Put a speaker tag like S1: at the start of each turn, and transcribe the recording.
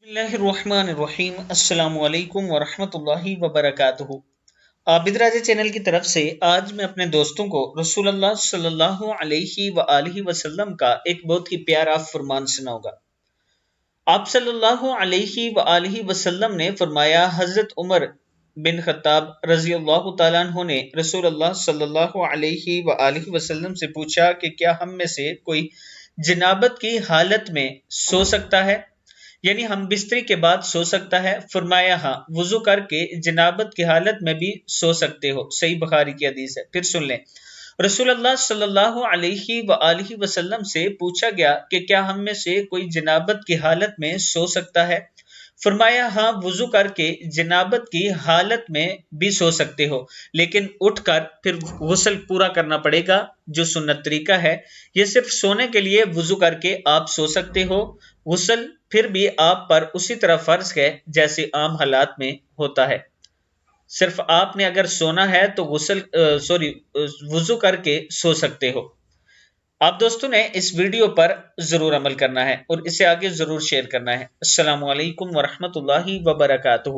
S1: बिस्मिल्लाहिर्रहमानिर्रहीम। अस्सलामु अलैकुम वरहमतुल्लाहि वबरकातुहू। आबिद राजा चैनल की तरफ से आज मैं अपने दोस्तों को रसूलुल्लाह सल्लल्लाहु अलैहि वआलिहि वसल्लम का एक बहुत ही प्यारा फरमान सुनाऊंगा। आप सल्लल्लाहु अलैहि वआलिहि वसल्लम ने फरमाया, हजरत उमर बिन खत्ताब रज़ियल्लाहु ताला अन्हु ने रसूलुल्लाह सल्लल्लाहु अलैहि वआलिहि वसल्लम से पूछा कि क्या हम में से कोई जनाबत की हालत में सो सकता है, यानी हम बिस्तरी के बाद सो सकता है। फरमाया हाँ, वुजू करके जनाबत की हालत में भी सो सकते हो। सही बुखारी की हदीस है। फिर सुन लें, रसूलुल्लाह सल्लल्लाहु अलैहि वआलिहि वसल्लम से पूछा गया कि क्या हम में से कोई जनाबत की हालत में सो सकता है। फरमाया हाँ, वुजू करके जनाबत की हालत में भी सो सकते हो, लेकिन उठकर फिर गुस्ल पूरा करना पड़ेगा, जो सुन्नत तरीका है। ये सिर्फ सोने के लिए वुजू करके आप सो सकते हो। गुस्ल फिर भी आप पर उसी तरह फर्ज है जैसे आम हालात में होता है। सिर्फ आपने अगर सोना है तो वुजू करके सो सकते हो। आप दोस्तों ने इस वीडियो पर जरूर अमल करना है और इसे आगे जरूर शेयर करना है। अस्सलामु अलैकुम वरहमतुल्लाहि वबरकातुहू।